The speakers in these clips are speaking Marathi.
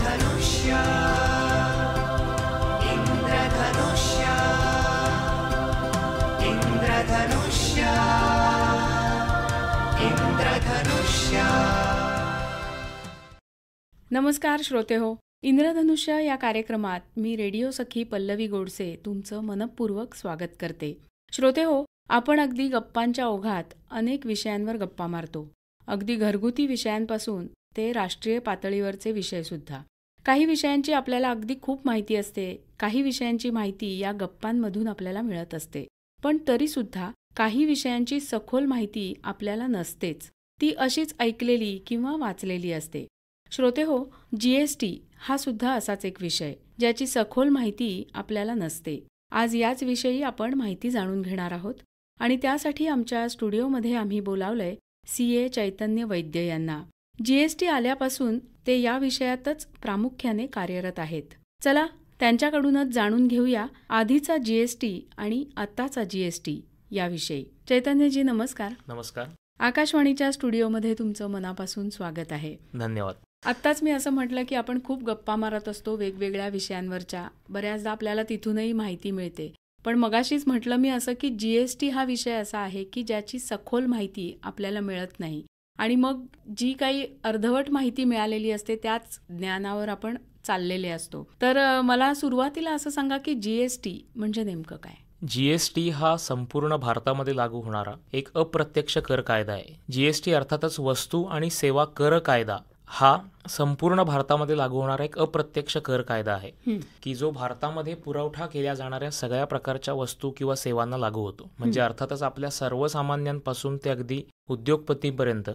इंद्रधनुष्य इंद्रधनुष्य इंद्रधनुष्य इंद्रधनुष्य। नमस्कार श्रोते हो, इंद्रधनुष्य या कार्यक्रमात मी रेडिओ सखी पल्लवी गोडसे तुमचं मनपूर्वक स्वागत करते। श्रोते हो, आपण अगदी गप्पांच्या ओघात अनेक विषयांवर गप्पा मारतो, अगदी घरगुती विषयांपासून ते राष्ट्रीय पातळीवरचे विषयसुद्धा। काही विषयांची आपल्याला अगदी खूप माहिती असते, काही विषयांची माहिती या गप्पांमधून आपल्याला मिळत असते, पण तरीसुद्धा काही विषयांची सखोल माहिती आपल्याला नसतेच, ती अशीच ऐकलेली किंवा वाचलेली असते। श्रोते हो, GST हा सुद्धा असाच एक विषय ज्याची सखोल माहिती आपल्याला नसते। आज याच विषयी आपण माहिती जाणून घेणार आहोत आणि त्यासाठी आमच्या स्टुडिओमध्ये आम्ही बोलावलंय CA चैतन्य वैद्य यांना। GST आल्यापासून ते या विषयातच प्रामुख्याने कार्यरत आहेत। चला त्यांच्याकडूनच जाणून घेऊया आधीचा GST आणि आताचा GST याविषयी। चैतन्यजी नमस्कार। नमस्कार। आकाशवाणीच्या स्टुडिओमध्ये तुमचं मनापासून स्वागत आहे। धन्यवाद। आत्ताच मी असं म्हटलं की आपण खूप गप्पा मारत असतो वेगवेगळ्या विषयांवरच्या, बऱ्याचदा आपल्याला तिथूनही माहिती मिळते, पण मगाशीच म्हटलं मी असं की GST हा विषय असा आहे की ज्याची सखोल माहिती आपल्याला मिळत नाही आणि मग जी काही अर्धवट माहिती मिळालेली असते त्याच ज्ञानावर आपण चाललेले असतो। तर मला सुरुवातीला असं सांगा की GST म्हणजे नेमकं काय? GST हा संपूर्ण भारतामध्ये लागू होणारा एक अप्रत्यक्ष कर कायदा आहे। GST अर्थातच वस्तू आणि सेवा कर कायदा हा संपूर्ण भारतामध्ये लागू होणारा एक अप्रत्यक्ष कर कायदा आहे की जो भारतामध्ये पुरवठा केल्या जाणाऱ्या सगळ्या प्रकारच्या वस्तू किंवा सेवांना लागू होतो। म्हणजे अर्थातच आपल्या सर्वसामान्यांपासून ते अगदी उद्योगपतींपर्यंत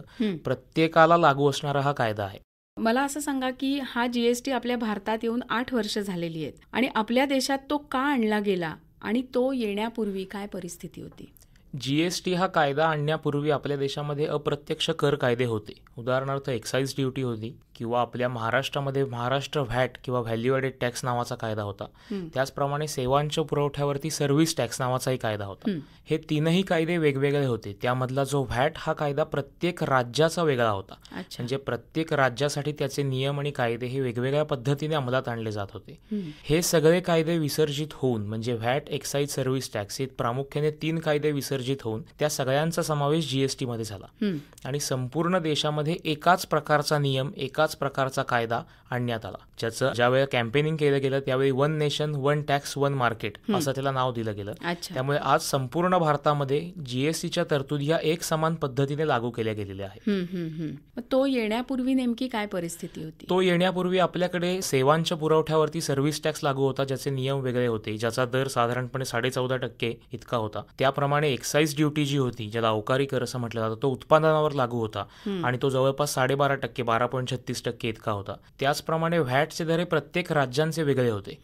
प्रत्येकाला लागू असणारा हा कायदा आहे। मला असं सांगा की हा GST आपल्या भारतात येऊन 8 वर्ष झालेली आहेत आणि आपल्या देशात तो का आणला गेला आणि तो येण्यापूर्वी काय परिस्थिती होती? GST हा कायदा आणण्यापूर्वी आपल्या देशामध्ये अप्रत्यक्ष कर कायदे होते। उदाहरणार्थ एक्साईज ड्युटी होती किंवा आपल्या महाराष्ट्रामध्ये महाराष्ट्र व्हॅट किंवा व्हॅल्यू ॲडेड टॅक्स नावाचा कायदा होता। त्याचप्रमाणे सेवांच्या पुरवठ्यावरती सर्व्हिस टॅक्स नावाचाही कायदा होता। हे तीनही कायदे वेगवेगळे होते। त्यामधला जो व्हॅट हा कायदा प्रत्येक राज्याचा वेगळा होता। म्हणजे प्रत्येक राज्यासाठी त्याचे नियम आणि कायदे हे वेगवेगळ्या पद्धतीने अंमलात आणले जात होते। हे सगळे कायदे विसर्जित होऊन म्हणजे व्हॅट, एक्साईज, सर्व्हिस टॅक्स हे प्रामुख्याने 3 कायदे विसर्जित होऊन त्या सगळ्यांचा समावेश GST मध्ये झाला आणि संपूर्ण देशामध्ये एकाच प्रकारचा नियम, एकाच प्रकारचा कायदा आणण्यात आला, ज्याचं ज्यावेळी कॅम्पेनिंग केलं गेलं त्यावेळी 1 नेशन 1 टॅक्स 1 मार्केट असं त्याला नाव दिलं गेलं। त्यामुळे आज संपूर्ण भारतामध्ये GSTच्या तरतुदी ह्या एक समान पद्धतीने लागू केल्या गेलेल्या आहेत। तो येण्यापूर्वी नेमकी काय परिस्थिती होती? तो येण्यापूर्वी आपल्याकडे सेवांच्या पुरवठ्यावरती सर्व्हिस टॅक्स लागू होता, ज्याचे नियम वेगळे होते, ज्याचा दर साधारणपणे 14.5% इतका होता। त्याप्रमाणे एक्साईज ड्युटी जी होती, ज्याला अवकारी कर असं म्हटलं जातं, तो उत्पादनावर लागू होता आणि तो जवळपास 12.5% 12.36% इतका होता। त्याचप्रमाणे व्हॅटचे दर हे प्रत्येक राज्यांचे वेगळे होते।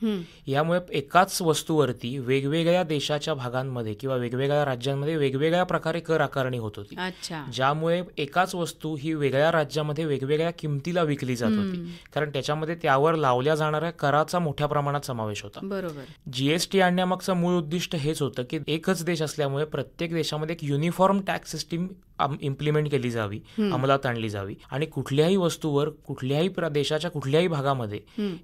यामुळे एकाच वस्तूवरती वेगवेगळ्या देशाच्या भागांमध्ये किंवा वेगवेगळ्या राज्यांमध्ये वेगवेगळ्या प्रकारे कर आकारणी होत होती, ज्यामुळे एकाच वस्तू ही वेगळ्या राज्यामध्ये वेगवेगळ्या किमतीला विकली जात होती, कारण त्याच्यामध्ये त्यावर लावल्या जाणाऱ्या कराचा मोठ्या प्रमाणात समावेश होता। बरोबर। GST आणण्यामागचं मूळ उद्दिष्ट हेच होतं की एकच देश असल्यामुळे प्रत्येक देशामध्ये एक युनिफॉर्म टॅक्स सिस्टीम इम्प्लिमेंट केली जावी, अंमलात आणली जावी आणि कुठल्याही वस्तूवर कुठल्याही देशाच्या कुठल्याही भागामध्ये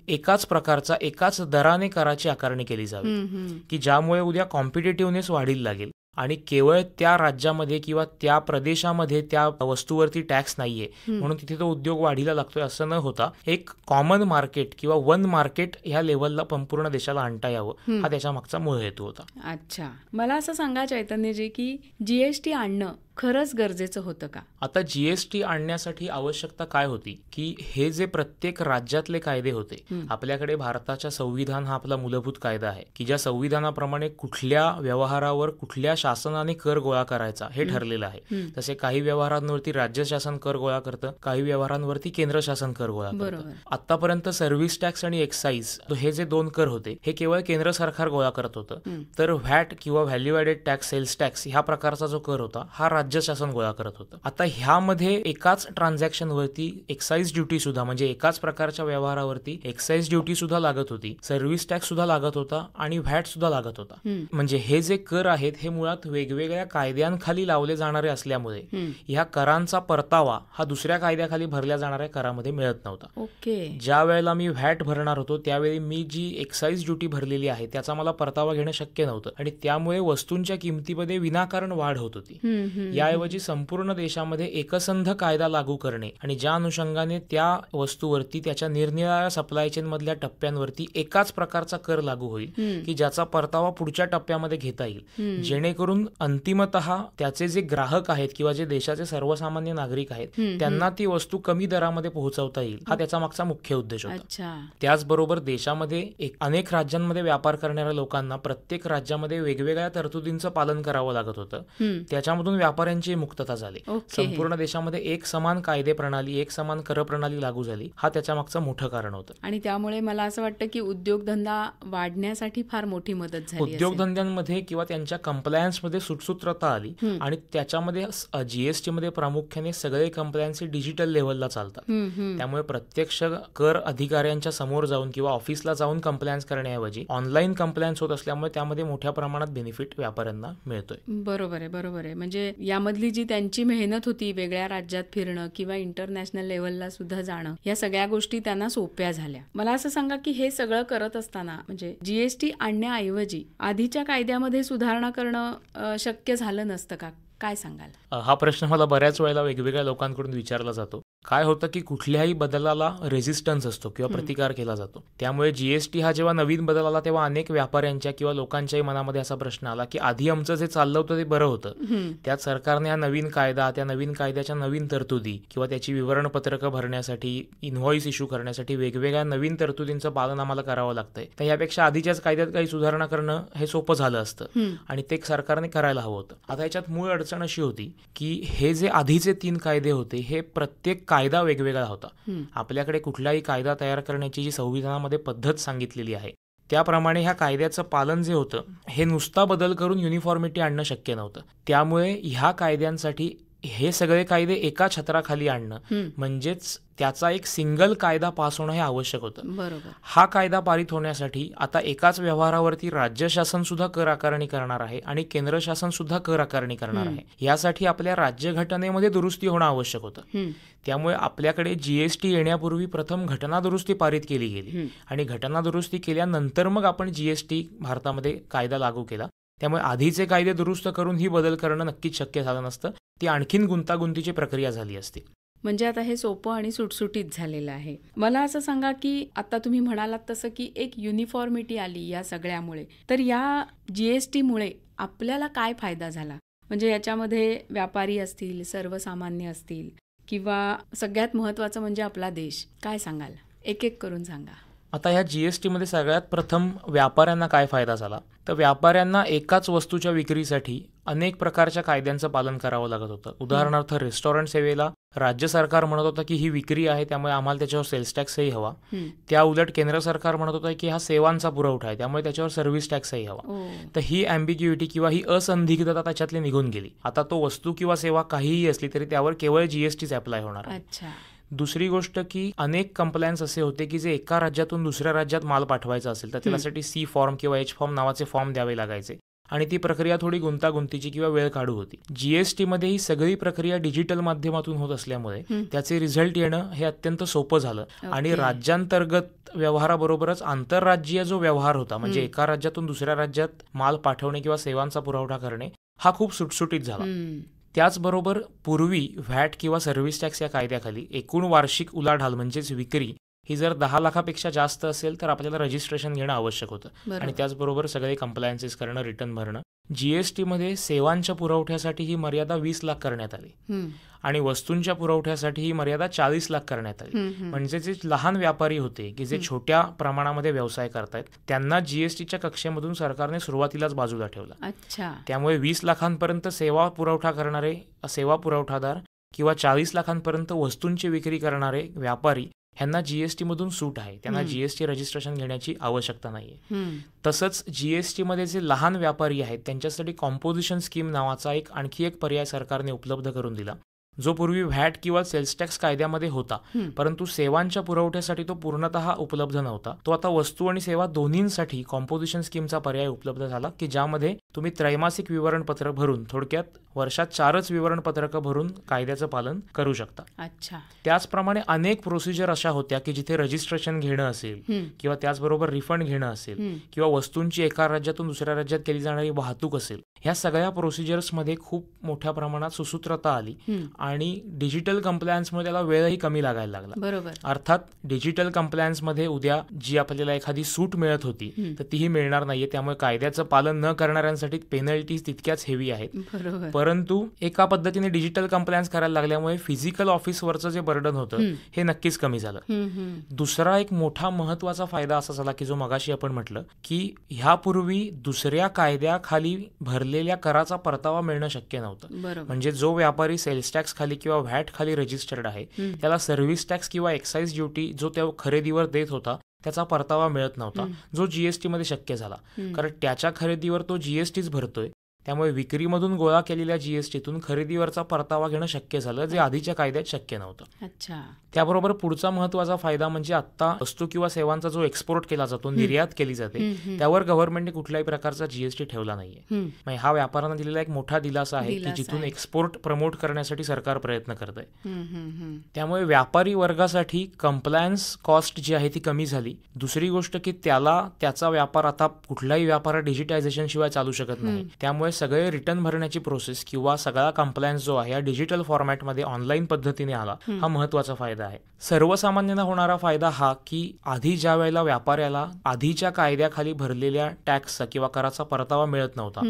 एकाच प्रकारचा एकाच दराने कराची आकारणी केली जावी की ज्यामुळे उद्या कॉम्पिटिटिव्हनेस वाढीला लागेल आणि केवळ त्या राज्यामध्ये किंवा त्या प्रदेशामध्ये त्या वस्तूवरती टॅक्स नाहीये म्हणून तिथे तो उद्योग वाढीला लागतोय असं न होता एक कॉमन मार्केट किंवा 1 मार्केट ह्या लेवलला संपूर्ण देशाला आणता यावं, हा त्याच्या मागचा मूळ हेतू होता। अच्छा, मला असं सांगा चैतन्यजी की GST आणणं खरंच गरजेचं होतं का? आता GST आणण्यासाठी आवश्यकता काय होती की हे जे प्रत्येक राज्यातले कायदे होते, आपल्याकडे भारताच्या संविधान हा आपला मूलभूत कायदा आहे की ज्या संविधानाप्रमाणे कुठल्या व्यवहारावर कुठल्या शासनाने कर गोळा करायचा हे ठरलेलं आहे। तसे काही व्यवहारांवरती राज्य शासन कर गोळा करतं, काही व्यवहारांवरती केंद्र शासन कर गोळा करतं। आतापर्यंत सर्व्हिस टॅक्स आणि एक्साईज हे जे 2 कर होते हे केवळ केंद्र सरकार गोळा करत होतं, तर व्हॅट किंवा value added tax, sales tax ह्या प्रकारचा जो कर होता हा राज्य शासन गोळा करत होतं. आता ह्यामध्ये एकाच ट्रान्झॅक्शनवरती एक्साईज ड्युटी सुद्धा, म्हणजे एकाच प्रकारच्या व्यवहारावरती एक्साईज ड्युटी सुद्धा लागत होती, सर्व्हिस टॅक्स सुद्धा लागत होता आणि व्हॅट सुद्धा लागत होता. म्हणजे हे जे कर आहेत हे मुळात वेगवेगळ्या कायद्यांखाली लावले जाणारे असल्यामुळे ह्या करांचा परतावा हा दुसऱ्या कायद्याखाली भरल्या जाणाऱ्या करामध्ये मिळत नव्हता. ओके. ज्या वेळेला मी व्हॅट भरणार होतो त्यावेळी मी जी एक्साईज ड्युटी भरलेली आहे त्याचा मला परतावा घेणं शक्य नव्हतं आणि त्यामुळे वस्तूंच्या किमतीमध्ये विनाकारण वाढ होत होती. याऐवजी संपूर्ण देशामध्ये एकसंध कायदा लागू करणे आणि ज्या अनुषंगाने त्या वस्तूवरती त्याच्या निरनिराळ्या सप्लाय चेन मधल्या टप्प्यांवरती एकाच प्रकारचा कर लागू होईल की ज्याचा परतावा पुढच्या टप्प्यामध्ये घेता येईल, जेणेकरून अंतिमतः त्याचे जे ग्राहक आहेत किंवा जे देशाचे सर्वसामान्य नागरिक आहेत त्यांना ती वस्तू कमी दरामध्ये पोहोचवता येईल, हा त्याचा मागचा मुख्य उद्देश होता. त्याचबरोबर देशामध्ये अनेक राज्यांमध्ये व्यापार करणाऱ्या लोकांना प्रत्येक राज्यामध्ये वेगवेगळ्या तरतुदींचं पालन करावं लागत होतं. त्याच्यामधून व्यापाऱ्यांची मुक्तता झाली. संपूर्ण देशामध्ये एक समान कायदे प्रणाली, एक समान कर प्रणाली लागू झाली, हा त्याच्या मागचं मोठं कारण होतं. आणि त्यामुळे मला असं वाटतं की उद्योगधंदा वाढण्यासाठी फार मोठी मदत झाली. उद्योगधंद्यांमध्ये किंवा त्यांच्या कंप्लायन्समध्ये सुटसूत्रता आली आणि त्याच्यामध्ये जीएसटी मध्ये प्रामुख्याने सगळे कंप्लायन्स डिजिटल लेव्हलला चालतात. त्यामुळे प्रत्यक्ष कर अधिकाऱ्यांच्या समोर जाऊन किंवा ऑफिसला जाऊन कंप्लायन्स करण्याऐवजी ऑनलाईन कंप्लायन्स होत असल्यामुळे त्यामध्ये मोठ्या प्रमाणात बेनिफिट व्यापाऱ्यांना मिळतोय. बरोबर आहे. म्हणजे यामधली जी त्यांची मेहनत होती, वेगळ्या राज्यात फिरणं किंवा इंटरनॅशनल लेव्हलला सुद्धा जाणं, या सगळ्या गोष्टी त्यांना सोप्या झाल्या. मला असं सांगा की हे सगळं करत असताना म्हणजे जीएसटी आणण्याऐवजी आधीच्या कायद्यामध्ये सुधारणा करणं शक्य झालं नसतं का? काय सांगाल? हा प्रश्न मला बऱ्याच वेळेला वेगवेगळ्या लोकांकडून विचारला जातो. काय होतं की कुठल्याही बदलाला रेझिस्टन्स असतो किंवा प्रतिकार केला जातो. त्यामुळे जीएसटी हा जेव्हा नवीन बदल आला तेव्हा अनेक व्यापाऱ्यांच्या किंवा लोकांच्याही मनामध्ये असा प्रश्न आला की आधी आमचं जे चाललं होतं ते बरं होतं, त्यात सरकारने हा नवीन कायदा, त्या नवीन कायद्याच्या नवीन तरतुदी किंवा त्याची विवरणपत्रकं भरण्यासाठी, इनव्हॉइस इश्यू करण्यासाठी वेगवेगळ्या नवीन तरतुदींचं पालन आम्हाला करावं लागतंय. तर यापेक्षा आधीच्याच कायद्यात काही सुधारणा करणं हे सोपं झालं असतं आणि ते सरकारने करायला हवं होतं. आता याच्यात मूळ अडचण अशी होती की हे जे आधीचे 3 कायदे होते हे प्रत्येक कायदा वेगवेगळा होता. आपल्याकडे कुठलाही कायदा तयार करण्याची जी संविधानामध्ये पद्धत सांगितलेली आहे त्याप्रमाणे ह्या कायद्याचं पालन जे होतं हे नुसता बदल करून युनिफॉर्मिटी आणणं शक्य नव्हतं. त्यामुळे ह्या कायद्यांसाठी हे सगळे कायदे एका छत्राखाली आणणं म्हणजेच त्याचा एक सिंगल कायदा पास होणं हे आवश्यक होतं. बरोबर. हा कायदा पारित होण्यासाठी आता एकाच व्यवहारावरती राज्य शासन सुद्धा कर आकारणी करणार आहे आणि केंद्र शासन सुद्धा कर आकारणी करणार आहे. यासाठी आपल्या राज्यघटनेमध्ये दुरुस्ती होणं आवश्यक होतं. त्यामुळे आपल्याकडे जीएसटी येण्यापूर्वी प्रथम घटना दुरुस्ती पारित केली गेली आणि घटना दुरुस्ती केल्यानंतर मग आपण जीएसटी भारतामध्ये कायदा लागू केला. त्यामुळे आधीचे कायदे दुरुस्त करून ही बदल करणं नक्कीच शक्य झालं नसतं. ती आणखीन गुंतागुंतीची प्रक्रिया झाली असती. म्हणजे आता हे सोपं आणि सुटसुटीत झालेलं आहे. मला असं सांगा की आता तुम्ही म्हणालात तसं की एक युनिफॉर्मिटी आली या सगळ्यामुळे, तर या जीएसटीमुळे आपल्याला काय फायदा झाला? म्हणजे याच्यामध्ये व्यापारी असतील, सर्वसामान्य असतील किंवा सगळ्यात महत्त्वाचं म्हणजे आपला देश, काय सांगाल? एक एक करून सांगा. आता ह्या जीएसटीमध्ये सगळ्यात प्रथम व्यापाऱ्यांना काय फायदा झाला, तर व्यापाऱ्यांना एकाच वस्तूच्या विक्रीसाठी अनेक प्रकारच्या कायद्यांचं पालन करावं लागत होतं. उदाहरणार्थ रेस्टॉरंट सेवेला राज्य सरकार म्हणत होतं की ही विक्री आहे त्यामुळे आम्हाला त्याच्यावर सेल्स टॅक्सही हवा. त्या उलट केंद्र सरकार म्हणत होतं की हा सेवांचा पुरवठा आहे त्यामुळे त्याच्यावर सर्व्हिस टॅक्सही हवा. तर ही ॲम्बिग्युइटी किंवा ही असंदिग्धता त्याच्यातली निघून गेली. आता तो वस्तू किंवा सेवा काहीही असली तरी त्यावर केवळ जीएसटीच अप्लाय होणार आहे. दुसरी गोष्ट की अनेक कंप्लायन्स असे होते की जे एका राज्यातून दुसऱ्या राज्यात माल पाठवायचा असेल तर त्यासाठी सी फॉर्म किंवा एच फॉर्म नावाचे फॉर्म द्यावे लागायचे आणि ती प्रक्रिया थोडी गुंतागुंतीची किंवा वेळ काढू होती. जीएसटीमध्ये ही सगळी प्रक्रिया डिजिटल माध्यमातून होत असल्यामुळे त्याचे रिझल्ट येणं हे अत्यंत सोपं झालं आणि राज्यांतर्गत व्यवहाराबरोबरच आंतरराज्यीय जो व्यवहार होता म्हणजे एका राज्यातून दुसऱ्या राज्यात माल पाठवणे किंवा सेवांचा पुरवठा करणे हा खूप सुटसुटीत झाला. त्याचबरोबर पूर्वी व्हॅट किंवा सर्व्हिस टॅक्स या कायद्याखाली एकूण वार्षिक उलाढाल म्हणजेच विक्री ही जर 10 लाखापेक्षा जास्त असेल तर आपल्याला रजिस्ट्रेशन घेणं आवश्यक होतं आणि त्याचबरोबर सगळे कंप्लायन्सेस करणं, रिटर्न भरणं. जीएसटीमध्ये सेवांच्या पुरवठ्यासाठी ही मर्यादा 20 लाख करण्यात आली आणि वस्तूंच्या पुरवठ्यासाठी ही मर्यादा 40 लाख करण्यात आली. म्हणजे जे लहान व्यापारी होते की जे छोट्या प्रमाणामध्ये व्यवसाय करतायत त्यांना जीएसटीच्या कक्षेमधून सरकारने सुरुवातीलाच बाजूला ठेवला. त्यामुळे 20 लाखांपर्यंत सेवा पुरवठा करणारे सेवा पुरवठादार किंवा 40 लाखांपर्यंत वस्तूंची विक्री करणारे व्यापारी ह्यांना जीएसटी मधून सूट आहे, त्यांना जीएसटी रजिस्ट्रेशन घेण्याची आवश्यकता नाहीये. तसंच जीएसटी मध्ये जे लहान व्यापारी आहेत त्यांच्यासाठी कॉम्पोजिशन स्कीम नावाचा आणखी एक पर्याय सरकारने उपलब्ध करून दिला, जो पूर्वी व्हॅट किंवा सेल्स टॅक्स कायद्यामध्ये होता, परंतु सेवांच्या पुरवठ्यासाठी तो पूर्णतः उपलब्ध नव्हता. तो आता वस्तू आणि सेवा दोन्हींसाठी कॉम्पोजिशन स्कीमचा पर्याय उपलब्ध झाला, की ज्यामध्ये तुम्ही त्रैमासिक विवरणपत्र भरून, थोडक्यात वर्षात 4च विवरणपत्रकं भरून कायद्याचं पालन करू शकता. अच्छा. त्याचप्रमाणे अनेक प्रोसिजर अशा होत्या की जिथे रजिस्ट्रेशन घेणं असेल किंवा त्याचबरोबर रिफंड घेणं असेल किंवा वस्तूंची एका राज्यातून दुसऱ्या राज्यात केली जाणारी वाहतूक असेल, ह्या सगळ्या प्रोसिजर्समध्ये खूप मोठ्या प्रमाणात सुसूत्रता आली आणि डिजिटल कंप्लायन्समुळे त्याला वेळही कमी लागायला लागला. बरोबर. अर्थात डिजिटल कंप्लायन्समध्ये उद्या जी आपल्याला एखादी सूट मिळत होती तर तीही मिळणार नाहीये. त्यामुळे कायद्याचं पालन न करणाऱ्यांसाठी पेनल्टीज तितक्याच हेवी आहेत. परंतु एका पद्धतीने डिजिटल कंप्लायन्स करायला लागल्यामुळे फिजिकल ऑफिसवरचं जे बर्डन होतं हे नक्कीच कमी झालं. दुसरा एक मोठा महत्वाचा फायदा असा झाला की जो मगाशी आपण म्हटलं की ह्यापूर्वी दुसऱ्या कायद्याखाली भरलेल्या कराचा परतावा मिळणं शक्य नव्हतं. म्हणजे जो व्यापारी सेल्स टॅक्स खाली किंवा व्हॅट खाली रजिस्टर्ड आहे त्याला सर्व्हिस टॅक्स किंवा एक्साइज ड्युटी जो त्या खरेदीवर देत होता त्याचा परतावा मिळत नव्हता, जो जीएसटी मध्ये शक्य झाला. कारण त्याच्या खरेदीवर तो जीएसटीच भरतोय. त्यामुळे विक्रीमधून गोळा केलेल्या जीएसटीतून खरेदीवरचा परतावा घेणं शक्य झालं, जे आधीच्या कायद्यात शक्य नव्हतं. अच्छा. त्याबरोबर पुढचा महत्वाचा फायदा म्हणजे आता वस्तू किंवा सेवांचा जो एक्सपोर्ट केला जातो, निर्यात केली जाते, त्यावर गव्हर्नमेंटने कुठल्याही प्रकारचा जीएसटी ठेवला नाहीये. हा व्यापाऱ्यांना दिलेला एक मोठा दिलासा आहे की जिथून एक्सपोर्ट प्रमोट करण्यासाठी सरकार प्रयत्न करत आहे. त्यामुळे व्यापारी वर्गासाठी कंप्लायन्स कॉस्ट जी आहे ती कमी झाली. दुसरी गोष्ट की त्याचा व्यापार आता कुठलाही व्यापार डिजिटायझेशन शिवाय चालू शकत नाही. त्यामुळे सगळे रिटर्न भरण्याची प्रोसेस किंवा सगळा कंप्लायन्स जो आहे या डिजिटल फॉर्मॅटमध्ये ऑनलाईन पद्धतीने आला, हा महत्वाचा फायदा आहे. सर्वसामान्यांना होणारा फायदा हा की आधी ज्या वेळेला व्यापाऱ्याला आधीच्या कायद्याखाली भरलेल्या टॅक्सचा किंवा कराचा परतावा मिळत नव्हता,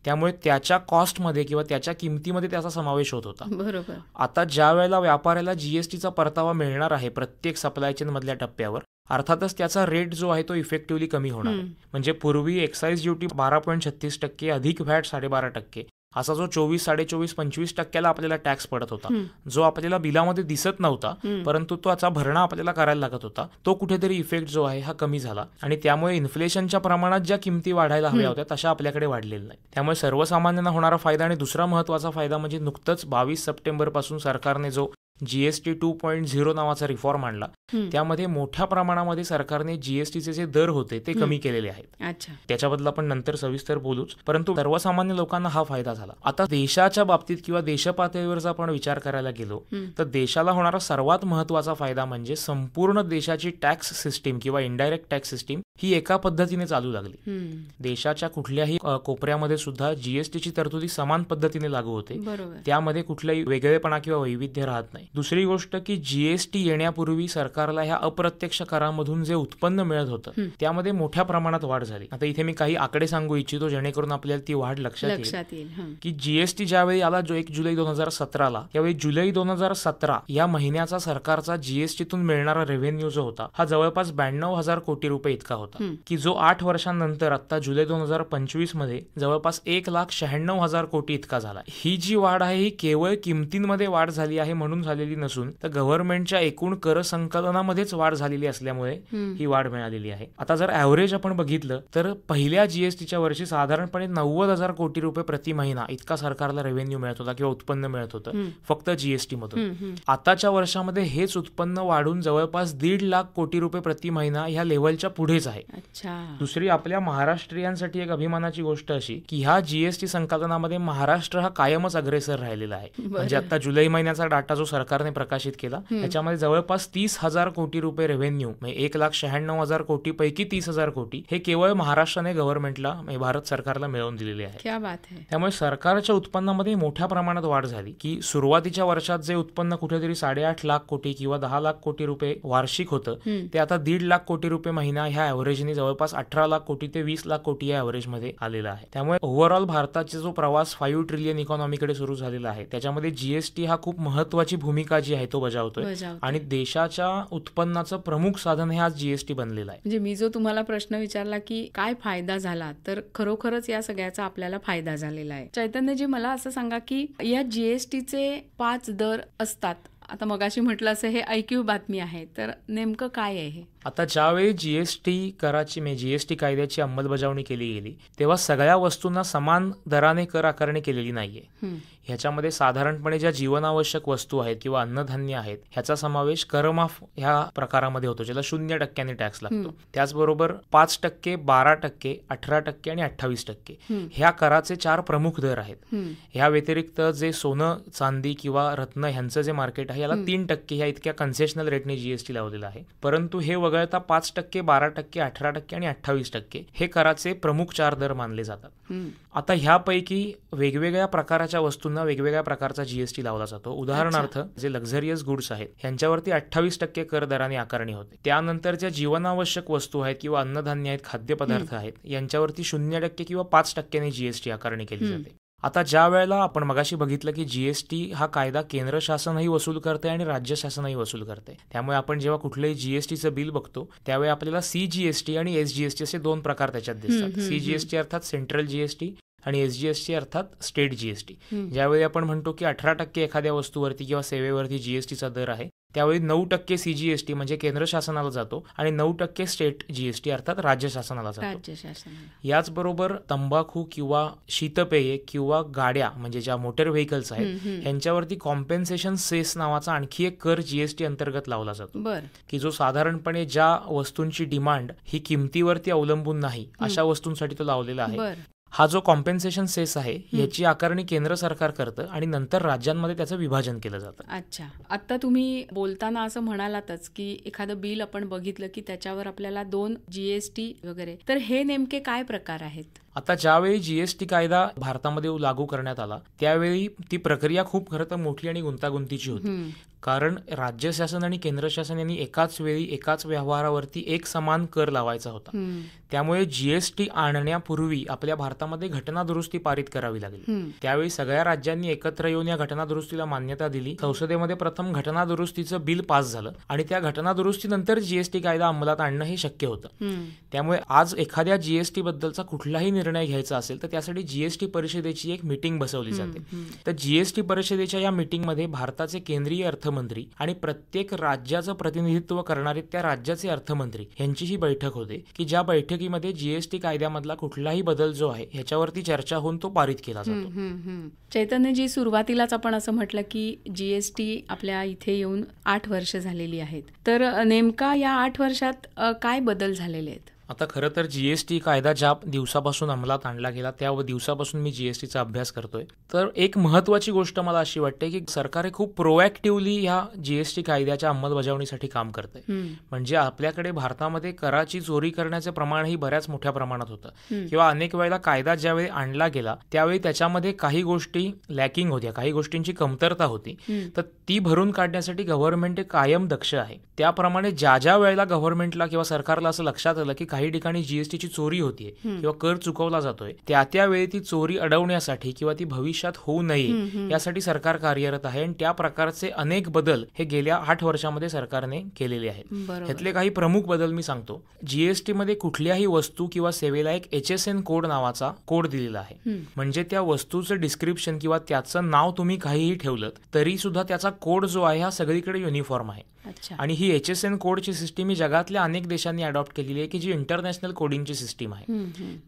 त्यामुळे त्याच्या कॉस्टमध्ये किंवा त्याच्या किमतीमध्ये त्याचा समावेश होत होता. बरोबर. आता ज्या वेळेला व्यापाऱ्याला जीएसटीचा परतावा मिळणार आहे प्रत्येक सप्लाय चेन मधल्या टप्प्यावर, अर्थातच त्याचा रेट जो आहे तो इफेक्टिव्हली कमी होणार आहे. म्हणजे पूर्वी एक्साइज ड्युटी 12.36% अधिक व्हॅट 12.5% असा जो 24, 24.5, 25% आपल्याला टॅक्स पडत होता, जो आपल्याला बिलामध्ये दिसत नव्हता परंतु त्याचा भरणा आपल्याला करायला लागत होता, तो कुठेतरी इफेक्ट जो आहे हा कमी झाला आणि त्यामुळे इन्फ्लेशनच्या प्रमाणात ज्या किमती वाढायला हव्या होत्या तशा आपल्याकडे वाढलेल्या नाही. त्यामुळे सर्वसामान्यांना होणारा फायदा. आणि दुसरा महत्वाचा फायदा म्हणजे नुकतंच 22 सप्टेंबर पासून सरकारने जो जीएसटी 2.0 नावाचा रिफॉर्म आणला, त्यामध्ये मोठ्या प्रमाणामध्ये सरकारने जीएसटीचे जे दर होते ते कमी केलेले आहेत. त्याच्याबद्दल आपण नंतर सविस्तर बोलूच, परंतु सर्वसामान्य लोकांना हा फायदा झाला. आता देशाच्या बाबतीत किंवा देशपातळीवर जर आपण विचार करायला गेलो तर देशाला होणारा सर्वात महत्वाचा फायदा म्हणजे संपूर्ण देशाची टॅक्स सिस्टीम किंवा इनडायरेक्ट टॅक्स सिस्टीम ही एका पद्धतीने चालू लागली. देशाच्या कुठल्याही कोपऱ्यामध्ये सुद्धा जीएसटीची तरतुदी समान पद्धतीने लागू होते. त्यामध्ये कुठलाही वेगळेपणा किंवा वैविध्य राहत नाही. दुसरी गोष्ट की जीएसटी येण्यापूर्वी सरकारला ह्या अप्रत्यक्ष करामधून जे उत्पन्न मिळत होतं त्यामध्ये मोठ्या प्रमाणात वाढ झाली. आता इथे मी काही आकडे सांगू इच्छितो जेणेकरून आपल्याला ती वाढ लक्षात येईल. की जीएसटी ज्यावेळी आला 1 जुलै 2017ला, त्यावेळी जुलै 2017 या महिन्याचा सरकारचा जीएसटीतून मिळणारा रेव्हेन्यू जो होता हा जवळपास 92,000 कोटी रुपये इतका होता, की जो 8 वर्षांनंतर आता जुलै 2025 मध्ये जवळपास 1,96,000 कोटी इतका झाला. ही जी वाढ आहे ही केवळ किमतींमध्ये वाढ झाली आहे म्हणून झालेली नसून तर गव्हर्नमेंटच्या एकूण कर संकलनामध्येच वाढ झालेली असल्यामुळे ही वाढ मिळालेली आहे. आता जर ऍव्हरेज आपण बघितलं तर पहिल्या जीएसटीच्या वर्षी साधारणपणे 90,000 कोटी रुपये प्रति महिना इतका सरकारला रेव्हेन्यू मिळत होता किंवा उत्पन्न मिळत होतं फक्त जीएसटी मधून. आताच्या वर्षामध्ये हेच उत्पन्न वाढून जवळपास 1.5 लाख कोटी रुपये प्रति महिना ह्या लेव्हलच्या पुढेच आहे. दुसरी आपल्या महाराष्ट्रीयांसाठी एक अभिमानाची गोष्ट अशी की ह्या जीएसटी संकलनामध्ये महाराष्ट्र हा कायमच अग्रेसर राहिलेला आहे. म्हणजे आता जुलै महिन्याचा डाटा जो सरकारने प्रकाशित केला त्याच्यामध्ये जवळपास 30,000 कोटी रुपये रेव्हेन्यू, म्हणजे 1,96,000 कोटी पैकी 30,000 कोटी हे केवळ महाराष्ट्राने गव्हर्नमेंटला भारत सरकारला मिळवून दिलेले आहे. त्यामुळे सरकारच्या उत्पन्नामध्ये मोठ्या प्रमाणात वाढ झाली की सुरुवातीच्या वर्षात जे उत्पन्न कुठेतरी 8.5 लाख कोटी किंवा 10 लाख कोटी रुपये वार्षिक होतं ते आता 1.5 लाख कोटी रुपये महिना ह्या ऍव्हरेजने जवळपास 18 लाख कोटी ते 20 लाख कोटी या ऍव्हरेजमध्ये आलेला आहे. त्यामुळे ओव्हरऑल भारताचा जो प्रवास 5 ट्रिलियन इकॉनॉमीकडे सुरू झालेला आहे त्याच्यामध्ये जीएसटी हा खूप महत्वाची भूमिका जी आहे तो बजावतोय आणि देशाच्या उत्पन्नाचं प्रमुख साधन हे आज जीएसटी बनलेलं आहे. म्हणजे मी जो तुम्हाला प्रश्न विचारला की काय फायदा झाला, तर खरोखरच या सगळ्याचा आपल्याला फायदा झालेला आहे. चैतन्यजी, मला असं सांगा की या जीएसटीचे 5 दर असतात आता मगाशी म्हटलं असं हे ऐकीव बातमी आहे, तर नेमकं काय आहे हे? आता ज्यावेळी जीएसटी कराची जीएसटी कायद्याची अंमलबजावणी केली गेली तेव्हा सगळ्या वस्तूंना समान दराने कर आकारणी केलेली नाहीये. ह्याच्यामध्ये साधारणपणे ज्या जीवनावश्यक वस्तू आहेत किंवा अन्नधान्य आहेत ह्याचा समावेश करमाफ ह्या प्रकारामध्ये होतो, ज्याला 0% टॅक्स लागतो. त्याचबरोबर 5%, 12%, 18% आणि 28% ह्या कराचे 4 प्रमुख दर आहेत. ह्या व्यतिरिक्त जे सोनं, चांदी किंवा रत्न ह्यांचं जे मार्केट आहे याला 3% ह्या इतक्या कन्सेशनल रेटने जीएसटी लावलेला आहे. परंतु हे वगळता 5%, 12%, 18% आणि 28% हे कराचे प्रमुख 4 दर मानले जातात. आता ह्यापैकी वेगवेगळ्या प्रकाराच्या वस्तूंना वेगवेगळ्या प्रकारचा जीएसटी लावला जातो. उदाहरणार्थ जे लक्झरियस गुड्स आहेत ह्यांच्यावरती 28% कर दराने आकारणी होते. त्यानंतर ज्या जीवनावश्यक वस्तू आहेत किंवा अन्नधान्य आहेत, खाद्यपदार्थ आहेत यांच्यावरती 0% किंवा 5% जीएसटी आकारणी केली जाते. आता ज्या वेळेला आपण मगाशी बघितलं की जीएसटी हा कायदा केंद्र शासनही वसूल करते आणि राज्य शासनही वसूल करते, त्यामुळे आपण जेव्हा कुठलंही जीएसटीचं बिल बघतो त्यावेळी आपल्याला सीजीएसटी आणि एसजीएसटी असे 2 प्रकार त्याच्यात दिसतात. सीजीएसटी अर्थात सेंट्रल जीएसटी आणि एसजीएसटी अर्थात स्टेट जीएसटी. ज्यावेळी आपण म्हणतो की 18% एखाद्या वस्तूवरती किंवा सेवेवरती जीएसटीचा दर आहे त्यावेळी 9% सीजीएसटी म्हणजे केंद्र शासनाला जातो आणि 9% स्टेट जीएसटी अर्थात राज्य शासनाला जातो. याचबरोबर तंबाखू किंवा शीतपेये किंवा गाड्या म्हणजे ज्या मोटर व्हेकल्स आहेत यांच्यावरती कॉम्पेन्सेशन सेस नावाचा आणखी एक कर जीएसटी अंतर्गत लावला जातो, की जो साधारणपणे ज्या वस्तूंची डिमांड ही किमतीवरती अवलंबून नाही अशा वस्तूंसाठी तो लावलेला आहे. हा जो कॉम्पेन्सेशन सेस आहे याची आकारणी केंद्र सरकार करतं आणि नंतर राज्यांमध्ये त्याचं विभाजन केलं जातं. अच्छा, आता तुम्ही बोलताना असं म्हणालातच की एखादं बिल आपण बघितलं की त्याच्यावर आपल्याला 2 जीएसटी वगैरे, तर हे नेमके काय प्रकार आहेत? आता ज्यावेळी जीएसटी कायदा भारतामध्ये लागू करण्यात आला त्यावेळी ती प्रक्रिया खूप खरं तर मोठी आणि गुंतागुंतीची होती, कारण राज्य शासन आणि केंद्र शासन यांनी एकाच वेळी एकाच व्यवहारावरती एक समान कर लावायचा होता. त्यामुळे जीएसटी आणण्यापूर्वी आपल्या भारतामध्ये घटना दुरुस्ती पारित करावी लागली. त्यावेळी सगळ्या राज्यांनी एकत्र येऊन या घटना दुरुस्तीला मान्यता दिली. संसदेमध्ये प्रथम घटना दुरुस्तीचं बिल पास झालं आणि त्या घटना दुरुस्तीनंतर जीएसटी कायदा अंमलात आणणं हे शक्य होतं. त्यामुळे आज एखाद्या जीएसटी बद्दलचा कुठलाही निर्णय घ्यायचा असेल तर त्यासाठी जीएसटी परिषदेची एक मीटिंग बसवली जाते. तर जीएसटी परिषदेच्या या मीटिंगमध्ये भारताचे केंद्रीय अर्थमंत्री आणि प्रत्येक राज्याचं प्रतिनिधित्व करणारे त्या राज्याचे अर्थमंत्री यांची ही बैठक होते, की ज्या बैठकीमध्ये जीएसटी कायद्यामधला कुठलाही बदल जो आहे ह्याच्यावरती चर्चा होऊन तो पारित केला जातो. चैतन्यजी, सुरुवातीलाच आपण असं म्हटलं की जीएसटी आपल्या इथे येऊन 8 वर्ष झालेली आहेत, तर नेमका या 8 वर्षात काय बदल झालेले आहेत? आता खरं तर जीएसटी कायदा ज्या दिवसापासून अंमलात आणला गेला त्या दिवसापासून मी जीएसटीचा अभ्यास करतोय, तर एक महत्वाची गोष्ट मला अशी वाटते की सरकार हे खूप प्रोएक्टिव्हली ह्या जीएसटी कायद्याच्या अंमलबजावणीसाठी काम करतंय. म्हणजे आपल्याकडे भारतामध्ये कराची चोरी करण्याचं प्रमाणही बऱ्याच मोठ्या प्रमाणात होतं, किंवा अनेक वेळेला कायदा ज्यावेळी आणला गेला त्यावेळी त्याच्यामध्ये काही गोष्टी लॅकिंग होत्या, काही गोष्टींची कमतरता होती, तर ती भरून काढण्यासाठी गव्हर्नमेंट कायम दक्ष आहे. त्याप्रमाणे ज्या वेळेला गव्हर्नमेंटला किंवा सरकारला असं लक्षात आलं की काही ठिकाणी जीएसटीची चोरी होतीये किंवा कर चुकवला जातोय, त्यावेळी ती चोरी अडवण्यासाठी किंवा ती भविष्यात होऊ नये यासाठी सरकार कार्यरत आहे. आणि त्या प्रकारचे अनेक बदल हे गेल्या 8 वर्षामध्ये सरकारने केलेले आहेत. ह्यातले काही प्रमुख बदल मी सांगतो. जीएसटी मध्ये कुठल्याही वस्तू किंवा सेवेला एक HSN कोड नावाचा कोड दिलेला आहे. म्हणजे त्या वस्तूचं डिस्क्रिप्शन किंवा त्याचं नाव तुम्ही काहीही ठेवलं तरी सुद्धा त्याचा कोड जो आहे हा सगळीकडे युनिफॉर्म आहे. आणि ही HSN कोडची सिस्टीम ही जगातल्या अनेक देशांनी अडॉप्ट केलेली आहे, की जी इंटरनॅशनल कोडिंगची सिस्टीम आहे.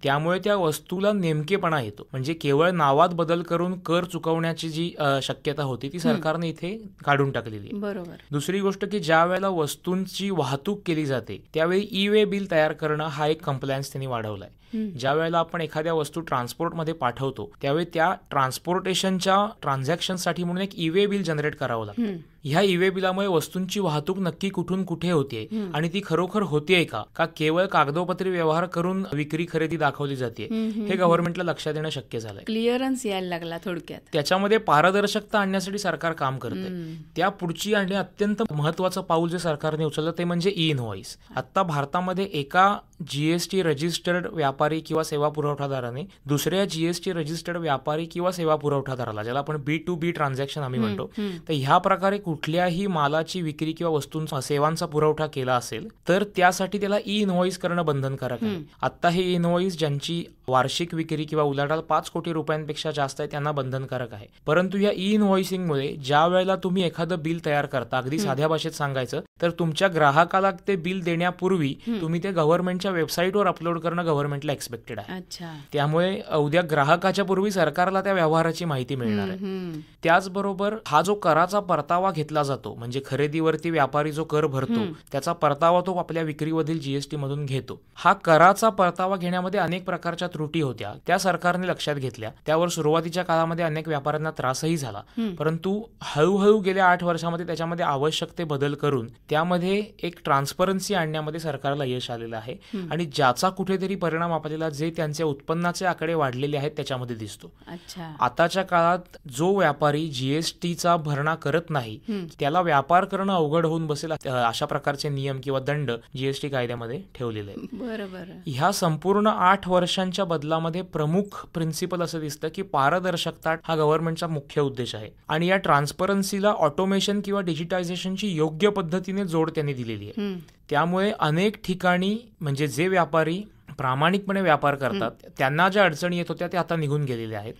त्यामुळे त्या वस्तूला नेमकेपणा येतो. म्हणजे केवळ नावात बदल करून कर चुकवण्याची जी शक्यता होती ती सरकारने इथे काढून टाकलेली आहे. बरोबर. दुसरी गोष्ट की ज्या वेळेला वस्तूंची वाहतूक केली जाते त्यावेळी ई-वे बिल तयार करणं हा एक कंप्लायन्स त्यांनी वाढवलाय. ज्या वेळेला आपण एखाद्या वस्तू ट्रान्सपोर्टमध्ये पाठवतो त्यावेळी त्या ट्रान्सपोर्टेशनच्या ट्रान्झॅक्शनसाठी म्हणून एक ई-वे बिल जनरेट करावं लागतं. ह्या ई-वे बिलामुळे वस्तूंची वाहतूक नक्की कुठून कुठे होतीये आणि ती खरोखर होतीये का केवळ कागदोपत्री व्यवहार करून विक्री खरेदी दाखवली जाते हे गव्हर्नमेंटला लक्षात येणं शक्य झालंय. क्लिअरन्स यायला लागला थोडक्यात. त्याच्यामध्ये पारदर्शकता आणण्यासाठी सरकार काम करते. त्या पुढची आणि अत्यंत महत्वाचं पाऊल जे सरकारने उचललं ते म्हणजे ई-इनव्हॉइस. आता भारतामध्ये एका जीएसटी रजिस्टर्ड व्यापारी किंवा सेवा पुरवठादाराने दुसऱ्या जीएसटी रजिस्टर्ड व्यापारी किंवा सेवा पुरवठादाराला, ज्याला आपण B2B ट्रान्झॅक्शन आम्ही म्हणतो, तर ह्या प्रकारे कुठल्याही मालाची विक्री किंवा वस्तूंचा सेवांचा पुरवठा केला असेल तर त्यासाठी त्याला ई-इनव्हॉइस करणं बंधनकारक आहे. आता हे ई-इनव्हॉइस ज्यांची वार्षिक विक्री किंवा उलाढाल 5 कोटी रुपयांपेक्षा जास्त आहे त्यांना बंधनकारक आहे. परंतु या ई इनव्हॉइसिंगमुळे ज्या वेळेला तुम्ही एखादं बिल तयार करता, अगदी साध्या भाषेत सांगायचं तर तुमच्या ग्राहकाला ते बिल देण्यापूर्वी तुम्ही ते गव्हर्नमेंटच्या वेबसाईटवर अपलोड करणं गव्हर्नमेंटला एक्सपेक्टेड आहे. त्यामुळे उद्या ग्राहकाच्या पूर्वी सरकारला त्या व्यवहाराची माहिती मिळणार आहे. त्याचबरोबर हा जो कराचा परतावा घेतला जातो, म्हणजे खरेदीवरती व्यापारी जो कर भरतो त्याचा परतावा तो आपल्या विक्रीवरील जीएसटी मधून घेतो. हा कराचा परतावा घेण्यामध्ये अनेक प्रकारच्या त्रुटी होत्या, त्या सरकारने लक्षात घेतल्या. त्यावर सुरुवातीच्या काळामध्ये अनेक व्यापाऱ्यांना त्रासही झाला, परंतु हळूहळू गेल्या 8 वर्षामध्ये त्याच्यामध्ये आवश्यक ते बदल करून त्यामध्ये एक ट्रान्सपरन्सी आणण्यामध्ये सरकारला यश आलेलं आहे. आणि ज्याचा कुठेतरी परिणाम आपल्याला जे त्यांचे उत्पन्नाचे आकडे वाढलेले आहेत त्याच्यामध्ये दिसतो. आताच्या काळात जो व्यापारी जीएसटीचा भरणा करत नाही त्याला व्यापार करणं अवघड होऊन बसेल अशा प्रकारचे नियम किंवा दंड जीएसटी कायद्यामध्ये ठेवलेले आहेत. बरोबर. ह्या संपूर्ण 8 वर्षांच्या बदलामध्ये प्रमुख प्रिन्सिपल असं दिसतं की पारदर्शकता हा गव्हर्नमेंटचा मुख्य उद्देश आहे. आणि या ट्रान्सपरन्सीला ऑटोमेशन किंवा डिजिटायझेशनची योग्य पद्धतीने जोड त्यांनी दिलेली आहे. त्यामुळे अनेक ठिकाणी म्हणजे जे व्यापारी प्रामाणिकपणे व्यापार करतात त्यांना ज्या अडचणी येत होत्या त्या आता निघून गेलेल्या आहेत.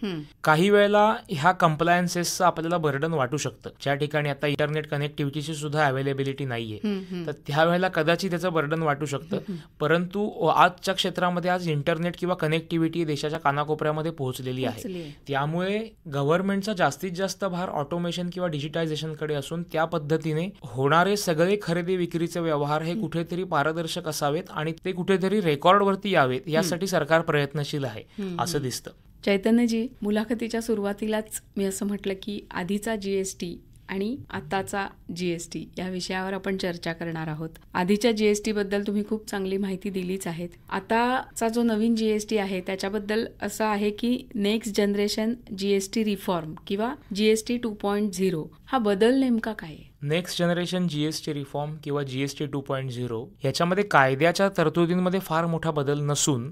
काही वेळेला ह्या कंप्लायन्सेसचं आपल्याला बर्डन वाटू शकतं. ज्या ठिकाणी आता इंटरनेट कनेक्टिव्हिटीची सुद्धा अवेलेबिलिटी नाहीये तर त्यावेळेला कदाचित त्याचं बर्डन वाटू शकतं. परंतु आजच्या क्षेत्रामध्ये आज इंटरनेट किंवा कनेक्टिव्हिटी देशाच्या कानाकोपऱ्यामध्ये पोहोचलेली आहे. त्यामुळे गव्हर्नमेंटचा जास्तीत जास्त भार ऑटोमेशन किंवा डिजिटायझेशनकडे असून त्या पद्धतीने होणारे सगळे खरेदी विक्रीचे व्यवहार हे कुठेतरी पारदर्शक असावेत आणि ते कुठेतरी रेकॉर्डवरती यावेत यासाठी सरकार प्रयत्नशील आहे असं दिसतं. चैतन्यजी, मुलाखतीच्या सुरुवातीलाच मी असं म्हटलं की आधीचा जीएसटी आणि आताचा जीएसटी या विषयावर आपण चर्चा करणार आहोत. आधीच्या जीएसटी बद्दल तुम्ही खूप चांगली माहिती दिलीच आहेत. आताचा जो नवीन जीएसटी आहे त्याच्याबद्दल असं आहे की नेक्स्ट जनरेशन जीएसटी रिफॉर्म किंवा जीएसटी 2.0 हा बदल नेमका काय आहे? नेक्स्ट जनरेशन जीएसटी रिफॉर्म किंवा जीएसटी 2.0 याच्यामध्ये कायद्याच्या तरतुदींमध्ये फार मोठा बदल नसून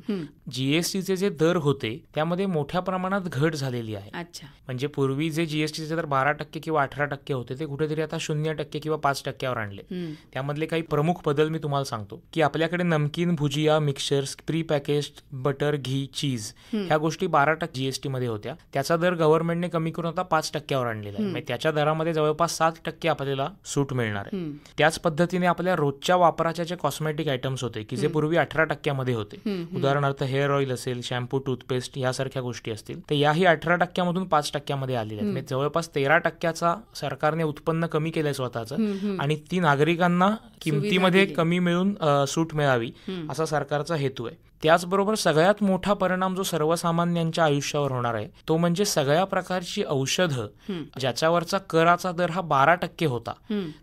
जीएसटीचे जे दर होते त्यामध्ये मोठ्या प्रमाणात घट झालेली आहे. म्हणजे पूर्वी जे जीएसटीचे दर 12% किंवा 18% होते ते कुठेतरी आता 0% किंवा 5%वर आणले. त्यामधले काही प्रमुख बदल मी तुम्हाला सांगतो की आपल्याकडे नमकीन, भुजिया, मिक्सचर्स, प्री पॅकेज्ड बटर, घी, चीज ह्या गोष्टी 12% जीएसटी मध्ये होत्या. त्याचा दर गव्हर्नमेंटने कमी करून आता 5%वर आणलेला आहे. म्हणजे त्याच्या दरामध्ये जवळपास 7% आपल्याला सूट मिळणार आहे. त्याच पद्धतीने आपल्या रोजच्या वापराच्या जे कॉस्मेटिक आयटम्स होते की जे पूर्वी 18% मध्ये होते, उदाहरणार्थ हेअर ऑइल असेल, शॅम्पू, टूथपेस्ट यासारख्या गोष्टी असतील, तर याही 18% मधून 5% मध्ये आलेल्या आहेत. म्हणजे जवळपास 13% सरकारने उत्पन्न कमी केलंय स्वतःचं आणि ती नागरिकांना किमतीमध्ये कमी मिळून सूट मिळावी असा सरकारचा हेतू आहे. त्याचबरोबर सगळ्यात मोठा परिणाम जो सर्वसामान्यांच्या आयुष्यावर होणार आहे तो म्हणजे सगळ्या प्रकारची औषधं ज्याच्यावरचा कराचा दर हा 12% होता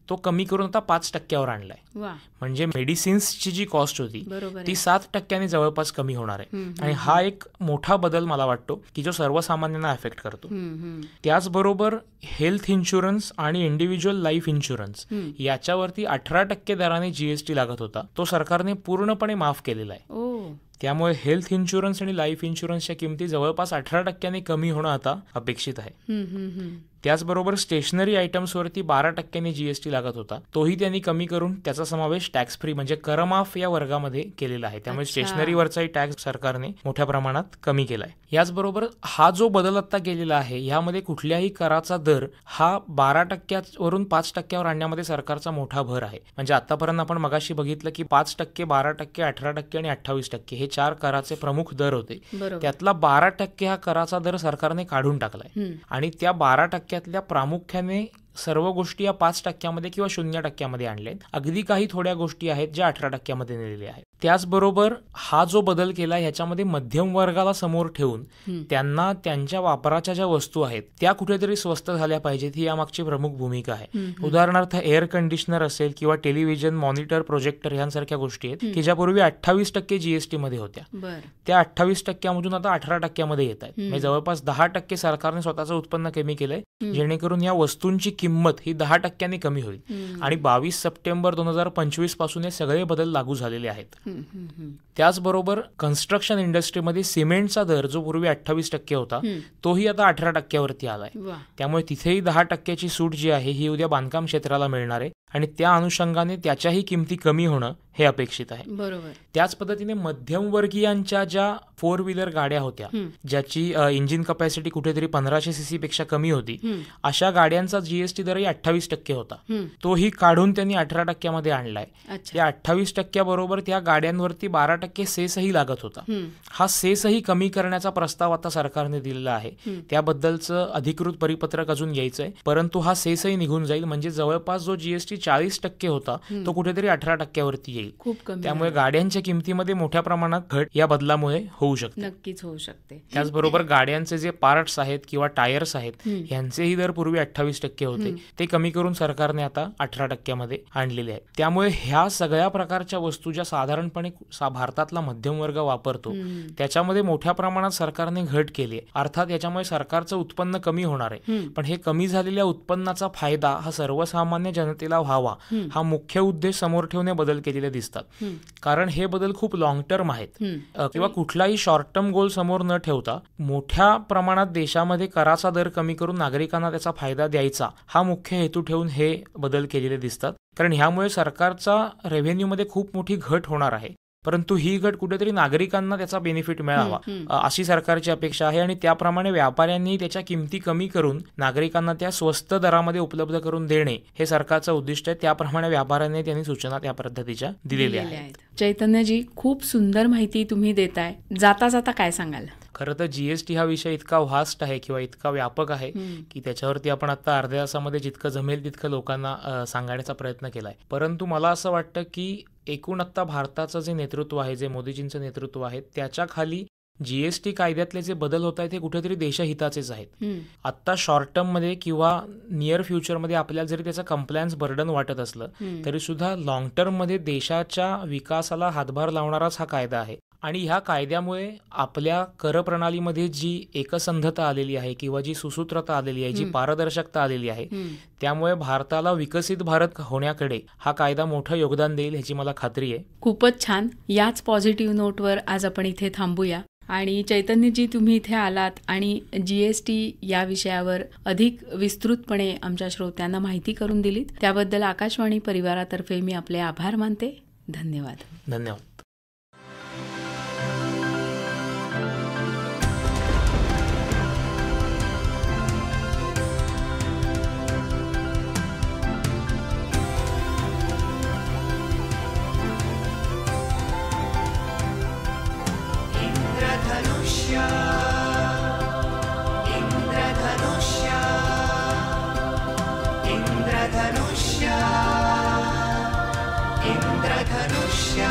तो कमी करून आता 5%वर आणलाय. म्हणजे मेडिसिन्सची जी कॉस्ट होती ती 7% जवळपास कमी होणार आहे. आणि हा एक मोठा बदल मला वाटतो की जो सर्वसामान्यांना अफेक्ट करतो. त्याचबरोबर हेल्थ इन्शुरन्स आणि इंडिव्हिज्युअल लाईफ इन्शुरन्स याच्यावरती 18% दराने जीएसटी लागत होता, तो सरकारने पूर्णपणे माफ केलेला आहे. त्यामुळे हेल्थ इन्शुरन्स आणि लाईफ इन्शुरन्सच्या किमती जवळपास 18% कमी होणं आता अपेक्षित आहे. त्याचबरोबर स्टेशनरी आयटम्सवरती 12% जीएसटी लागत होता, तोही त्यांनी कमी करून त्याचा समावेश टॅक्स फ्री म्हणजे करमाफ या वर्गामध्ये केलेला आहे. त्यामुळे स्टेशनरीवरचाही टॅक्स सरकारने मोठ्या प्रमाणात कमी केलाय. याचबरोबर हा जो बदल आता केलेला आहे यामध्ये कुठल्याही कराचा दर हा 12% वरून 5%वर आणण्यामध्ये सरकारचा मोठा भर आहे. म्हणजे आतापर्यंत आपण मगाशी बघितलं की 5%, 12%, 18% आणि 28% हे 4 कराचे प्रमुख दर होते. त्यातला 12% हा कराचा दर सरकारने काढून टाकलाय आणि त्या 12%तल्या प्रामुख्याने सर्व गोष्टी या 5% मध्ये किंवा 0% मध्ये आणल्या आहेत. अगदी काही थोड्या गोष्टी आहेत ज्या 18% मध्ये नेलेल्या आहेत. त्याचबरोबर हा जो बदल केला ह्याच्यामध्ये मध्यम वर्गाला समोर ठेवून त्यांना त्यांच्या वापराच्या ज्या वस्तू आहेत त्या कुठेतरी स्वस्त झाल्या पाहिजेत ही यामागची प्रमुख भूमिका आहे. उदाहरणार्थ एअर कंडिशनर असेल किंवा टेलिव्हिजन, मॉनिटर, प्रोजेक्टर यांसारख्या गोष्टी आहेत की ज्या पूर्वी 28% जीएसटी मध्ये होत्या, त्या 28% मधून आता 18% मध्ये येत आहेत. म्हणजे जवळपास 10% सरकारने स्वतःचं उत्पन्न कमी केलंय जेणेकरून या वस्तूंची किंमत ही 10% कमी होईल. आणि 22 सप्टेंबर 2025 पासून हे सगळे बदल लागू झालेले आहेत. त्याचबरोबर कन्स्ट्रक्शन इंडस्ट्रीमध्ये सिमेंटचा दर जो पूर्वी 28% होता तोही आता 18% वरती आलाय. त्यामुळे तिथेही 10%ची सूट जी आहे ही उद्या बांधकाम क्षेत्राला मिळणार आहे आणि त्या अनुषंगाने त्याच्याही किमती कमी होणं हे अपेक्षित आहे. बरोबर. त्याच पद्धतीने मध्यमवर्गीयांच्या ज्या 4 व्हीलर गाड्या होत्या ज्याची इंजिन कपॅसिटी कुठेतरी 1500 सीसी पेक्षा कमी होती, अशा गाड्यांचा जीएसटी दरही 28% होता. तोही काढून त्यांनी 18% आणलाय. त्या 28% बरोबर त्या गाड्यांवरती 12% सेसही लागत होता. हा सेसही कमी करण्याचा प्रस्ताव आता सरकारने दिलेला आहे. त्याबद्दलचं अधिकृत परिपत्रक अजून यायचंय, परंतु हा सेसही निघून जाईल. म्हणजे जवळपास जो जीएसटी 40% होता तो कुठेतरी 18% येईल. खूप कमी. त्यामुळे गाड्यांच्या किमतीमध्ये मोठ्या प्रमाणात घट या बदलामुळे होऊ शकते. नक्कीच होऊ शकते. त्याचबरोबर गाड्यांचे जे पार्ट्स आहेत किंवा टायर्स आहेत यांचेही दर पूर्वी 28% होते, ते कमी करून सरकारने आता 18% आणलेले आहेत. त्यामुळे ह्या सगळ्या प्रकारच्या वस्तू ज्या साधारणपणे भारतातला मध्यम वर्ग वापरतो त्याच्यामध्ये मोठ्या प्रमाणात सरकारने घट केली आहे. अर्थात याच्यामुळे सरकारचं उत्पन्न कमी होणार आहे, पण हे कमी झालेल्या उत्पन्नाचा फायदा हा सर्वसामान्य जनतेला व्हावा हा मुख्य उद्देश समोर ठेवून बदल केलेले दिसतात. कारण हे बदल खूप लॉंग टर्म आहेत किंवा कुठलाही शॉर्ट टर्म गोल समोर न ठेवता मोठ्या प्रमाणात देशामध्ये कराचा दर कमी करून नागरिकांना त्याचा फायदा द्यायचा हा मुख्य हेतू ठेवून हे बदल केलेले दिसतात. कारण ह्यामुळे सरकारचा रेव्हेन्यू मध्ये खूप मोठी घट होणार आहे, परंतु ही घट कुठेतरी नागरिकांना त्याचा बेनिफिट मिळावा अशी सरकारची अपेक्षा आहे. आणि त्याप्रमाणे व्यापाऱ्यांनी त्याच्या किमती कमी करून नागरिकांना त्या स्वस्त दरामध्ये उपलब्ध करून देणे हे सरकारचं उद्दिष्ट आहे. त्याप्रमाणे व्यापाऱ्यांनी त्यांनी सूचना त्या पद्धतीच्या दिलेल्या आहेत. चैतन्यजी, खूप सुंदर माहिती तुम्ही देताय. जाता जाता काय सांगाल? खरं तर जीएसटी हा विषय इतका व्हास्ट आहे किंवा इतका व्यापक आहे की त्याच्यावरती आपण आता अर्ध्या तासामध्ये जितकं जमेल तितकं लोकांना सांगण्याचा प्रयत्न केलाय. परंतु मला असं वाटतं की एकूण आता भारताचं जे नेतृत्व आहे, जे मोदीजींचं नेतृत्व आहे, त्याच्या खाली जीएसटी कायद्यातले जे बदल होत आहेत ते कुठेतरी देशहिताचेच आहेत. आता शॉर्ट टर्म मध्ये किंवा नियर फ्युचरमध्ये आपल्याला जरी त्याचं कंप्लायन्स बर्डन वाटत असलं तरी सुद्धा लॉंग टर्म मध्ये देशाच्या विकासाला हातभार लावणाराच हा कायदा आहे. आणि ह्या कायद्यामुळे आपल्या कर प्रणालीमध्ये जी एकसंधता आलेली आहे किंवा जी सुसूत्रता आलेली आहे, जी पारदर्शकता आलेली आहे, त्यामुळे भारताला विकसित भारत होण्याकडे हा कायदा मोठं योगदान देईल ह्याची मला खात्री आहे. खूपच छान. याच पॉझिटिव्ह नोटवर आज आपण इथे थांबूया. आणि चैतन्यजी, तुम्ही इथे आलात आणि जीएसटी या विषयावर अधिक विस्तृतपणे आमच्या श्रोत्यांना माहिती करून दिलीत, त्याबद्दल आकाशवाणी परिवारातर्फे मी आपले आभार मानते. धन्यवाद. धन्यवाद. इंद्रधनुष्य